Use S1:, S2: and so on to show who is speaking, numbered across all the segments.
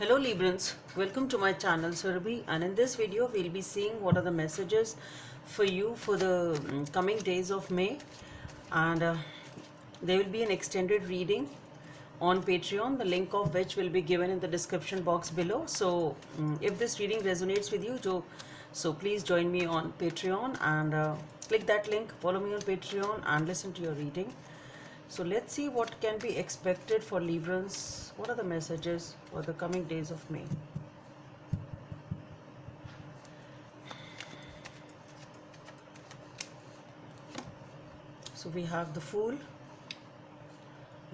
S1: Hello Librans, welcome to my channel Surabhi, and in this video we'll be seeing what are the messages for you for the coming days of May, and there will be an extended reading on Patreon, the link of which will be given in the description box below. So if this reading resonates with you, so please join me on Patreon and click that link, follow me on Patreon and listen to your reading. So let's see what can be expected for Librans. What are the messages for the coming days of May? So we have the Fool,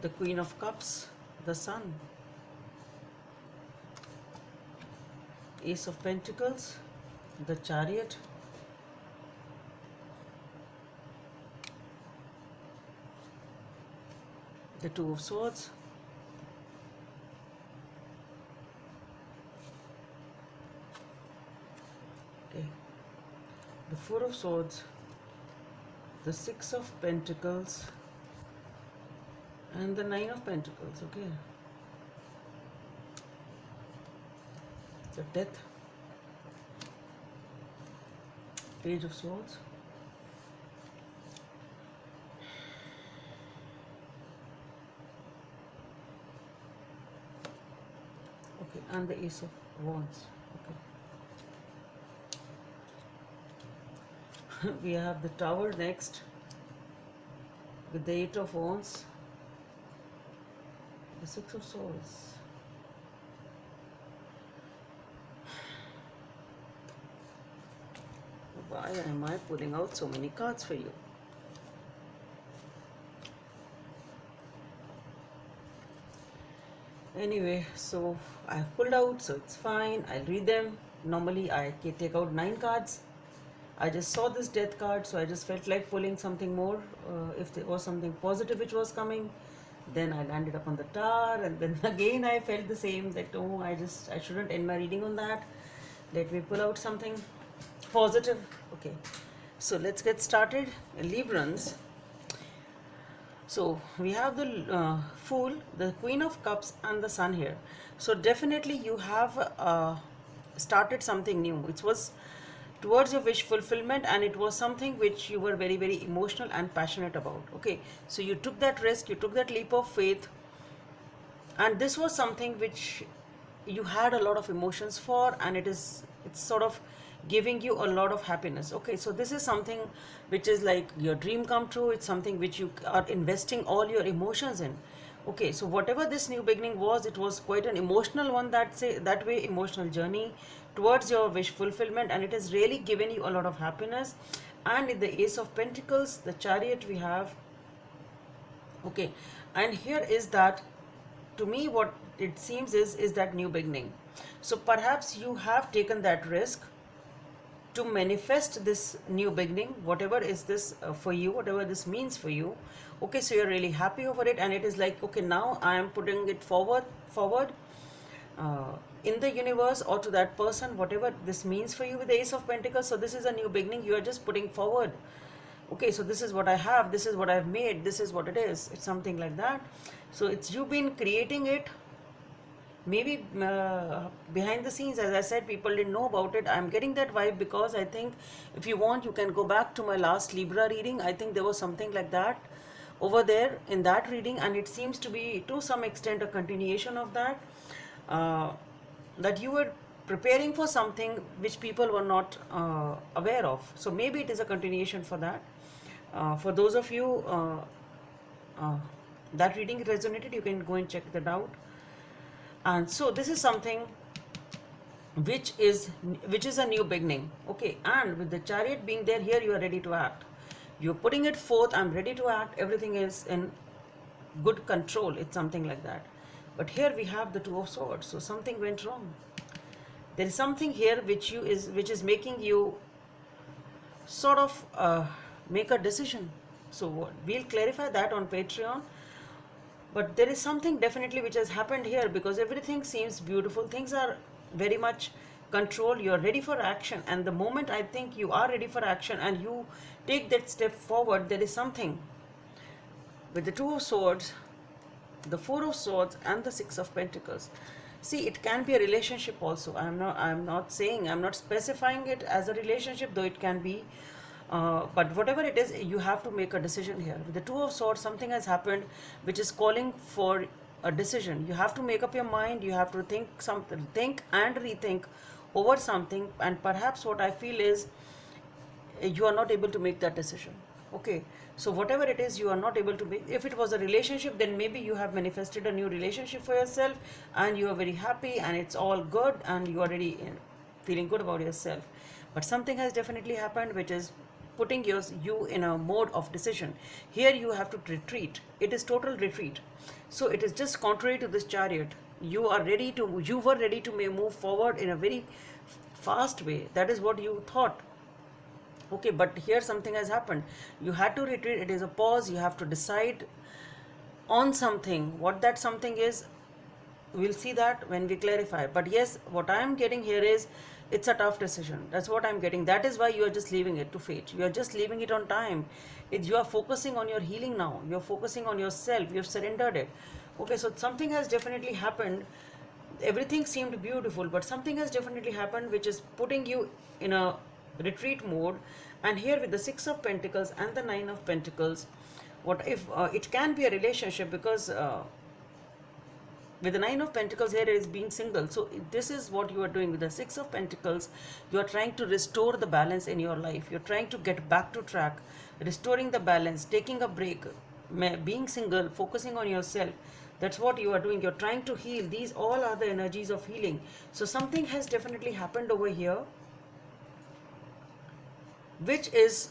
S1: the Queen of Cups, the Sun, Ace of Pentacles, the Chariot, the Two of Swords, okay, the Four of Swords, the Six of Pentacles, and the Nine of Pentacles, okay, the Death, Page of Swords, okay, and the Ace of Wands, okay. We have the Tower next with the Eight of Wands, the Six of Swords, why am I pulling out so many cards for you? Anyway, so I've pulled out, so it's fine. I'll read them. Normally I can take out 9 cards. I just saw this Death card, so I just felt like pulling something more. If there was something positive which was coming, then I landed up on the Tower, and then again I felt the same, that oh, I shouldn't end my reading on that. Let me pull out something positive. Okay, so let's get started. Librans. So we have the Fool, the Queen of Cups, and the Sun here. So definitely you have started something new. It was towards your wish fulfillment, and it was something which you were very, very emotional and passionate about. Okay, so you took that risk, you took that leap of faith, and this was something which you had a lot of emotions for, and it's sort of giving you a lot of happiness. Okay, so this is something which is like your dream come true. It's something which you are investing all your emotions in. Okay, so whatever this new beginning was, it was quite an emotional one, that way emotional journey towards your wish fulfillment, and it has really given you a lot of happiness. And in the Ace of Pentacles, the Chariot we have, okay, and here is that, to me what it seems is that new beginning. So perhaps you have taken that risk to manifest this new beginning, whatever is this for you, whatever this means for you. Okay, so you're really happy over it, and it is like, okay, now I am putting it forward in the universe, or to that person, whatever this means for you with the Ace of Pentacles. So this is a new beginning, you are just putting forward. Okay, so this is what I have, this is what I've made, this is what it is. It's something like that. So it's you been creating it. Maybe behind the scenes, as I said, people didn't know about it. I'm getting that vibe, because I think if you want, you can go back to my last Libra reading. I think there was something like that over there in that reading, and it seems to be to some extent a continuation of that, that you were preparing for something which people were not aware of. So maybe it is a continuation for that. For those of you that reading resonated, you can go and check that out. And so this is something which is a new beginning. Okay, and with the Chariot being there, here you are ready to act, you're putting it forth. I'm ready to act, everything is in good control. It's something like that. But here we have the Two of Swords, so something went wrong. There is something here which is making you sort of make a decision. So we'll clarify that on Patreon. But there is something definitely which has happened here, because everything seems beautiful. Things are very much controlled. You're ready for action. And the moment I think you are ready for action and you take that step forward, there is something with the Two of Swords, the Four of Swords, and the Six of Pentacles. See, it can be a relationship also. I'm not saying, I'm not specifying it as a relationship, though it can be. But whatever it is, you have to make a decision here. With the Two of Swords, something has happened which is calling for a decision. You have to make up your mind. You have to think and rethink over something. And perhaps what I feel is you are not able to make that decision. Okay, so whatever it is, you are not able to make. If it was a relationship, then maybe you have manifested a new relationship for yourself and you are very happy and it's all good and you are already feeling good about yourself. But something has definitely happened which is putting you in a mode of decision. Here you have to retreat. It is total retreat. So it is just contrary to this Chariot. You were ready to move forward in a very fast way. That is what you thought. Okay, but here something has happened. You had to retreat. It is a pause. You have to decide on something. What that something is, we'll see that when we clarify. But yes, what I am getting here is it's a tough decision. That's what I'm getting. That is why you are just leaving it to fate. You are just leaving it on time. You are focusing on your healing now. You're focusing on yourself. You've surrendered it. Okay, so something has definitely happened. Everything seemed beautiful, but something has definitely happened which is putting you in a retreat mode. And here with the Six of Pentacles and the Nine of Pentacles, what if it can be a relationship, because with the Nine of Pentacles here is being single. So this is what you are doing with the Six of Pentacles. You are trying to restore the balance in your life. You're trying to get back to track, restoring the balance, taking a break, being single, focusing on yourself. That's what you are doing. You're trying to heal. These all are the energies of healing. So something has definitely happened over here which is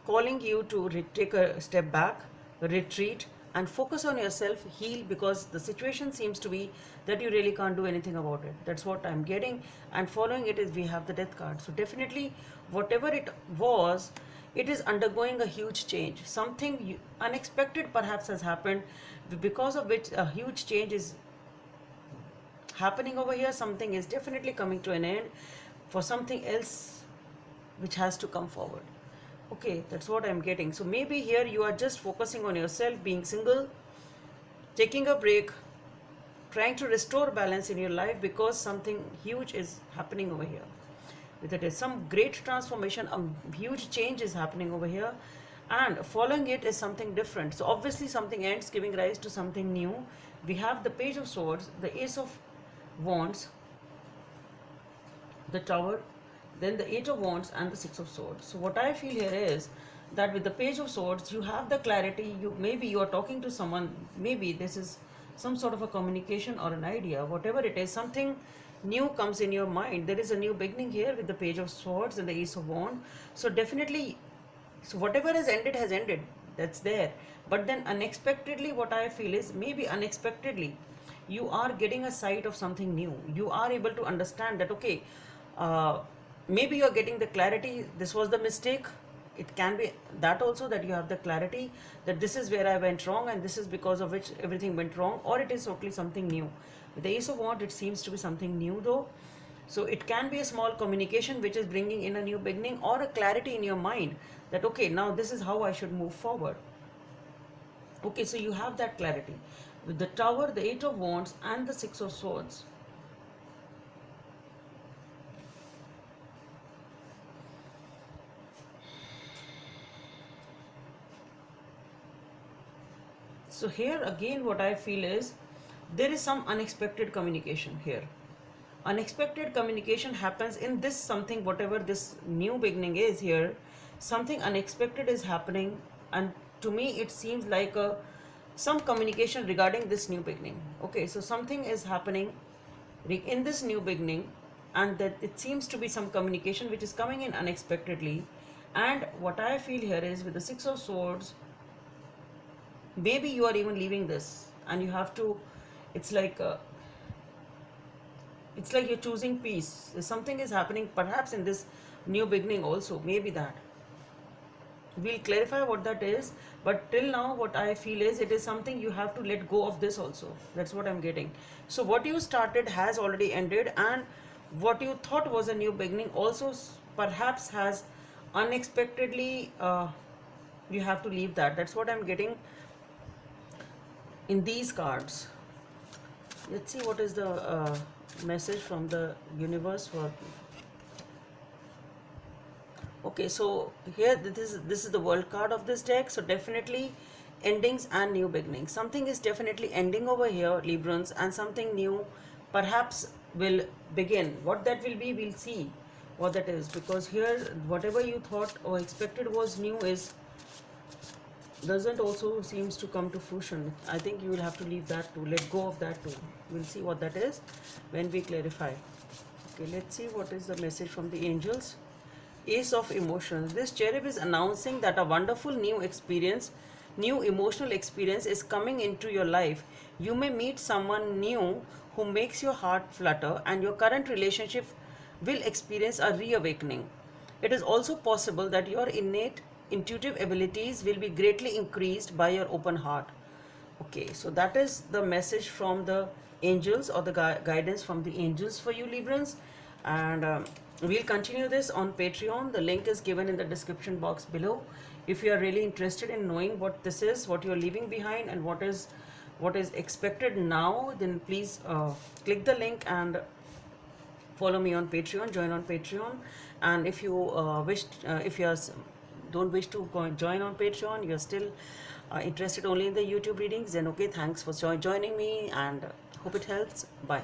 S1: calling you to take a step back, retreat, and focus on yourself, heal, because the situation seems to be that you really can't do anything about it. That's what I'm getting. And following it is we have the Death card. So definitely, whatever it was, it is undergoing a huge change. Something unexpected perhaps has happened, because of which a huge change is happening over here. Something is definitely coming to an end for something else which has to come forward. Okay, that's what I'm getting. So maybe here you are just focusing on yourself, being single, taking a break, trying to restore balance in your life, because something huge is happening over here. With it is some great transformation, a huge change is happening over here, and following it is something different. So obviously something ends, giving rise to something new. We have the Page of Swords, the Ace of Wands, the Tower, then the Eight of Wands and the Six of Swords. So what I feel here is that with the Page of Swords, you have the clarity. Maybe you are talking to someone. Maybe this is some sort of a communication or an idea. Whatever it is, something new comes in your mind. There is a new beginning here with the Page of Swords and the Ace of Wands. So definitely, so whatever has ended. That's there. But then unexpectedly, what I feel is maybe unexpectedly, you are getting a sight of something new. You are able to understand that, okay, maybe you're getting the clarity, this was the mistake. It can be that also, that you have the clarity that this is where I went wrong and this is because of which everything went wrong, or it is totally something new. With the Ace of Wands, it seems to be something new though. So it can be a small communication which is bringing in a new beginning, or a clarity in your mind that, okay, now this is how I should move forward. Okay, so you have that clarity. With the Tower, the Eight of Wands and the Six of Swords, so here again what I feel is there is some unexpected communication here. Unexpected communication happens in this something, whatever this new beginning is here. Something unexpected is happening, and to me it seems like some communication regarding this new beginning. Okay, so something is happening in this new beginning, and that it seems to be some communication which is coming in unexpectedly. And what I feel here is with the Six of Swords, maybe you are even leaving this and you have to, it's like you're choosing peace. Something is happening perhaps in this new beginning also, maybe that. We'll clarify what that is, but till now what I feel is it is something you have to let go of this also. That's what I'm getting. So what you started has already ended, and what you thought was a new beginning also perhaps has unexpectedly, you have to leave that. That's what I'm getting in these cards. Let's see what is the message from the universe for. Okay, so here this is the world card of this deck. So definitely endings and new beginnings. Something is definitely ending over here, Librans, and something new perhaps will begin. What that will be, we'll see what that is, because here whatever you thought or expected was new is doesn't also seems to come to fruition. I think you will have to leave that too, let go of that too. We'll see what that is when we clarify. Okay, let's see what is the message from the angels. Ace of emotions. This cherub is announcing that a wonderful new experience, new emotional experience is coming into your life. You may meet someone new who makes your heart flutter, and your current relationship will experience a reawakening. It is also possible that your innate intuitive abilities will be greatly increased by your open heart. Okay, so that is the message from the angels, or the guidance from the angels for you, Librans. And we'll continue this on Patreon. The link is given in the description box below. If you are really interested in knowing what this is, what you're leaving behind, and what is expected now, then please click the link and follow me on Patreon, join on Patreon. And if you if you don't wish to join on Patreon, you're still interested only in the YouTube readings, then okay, thanks for joining me, and hope it helps. Bye.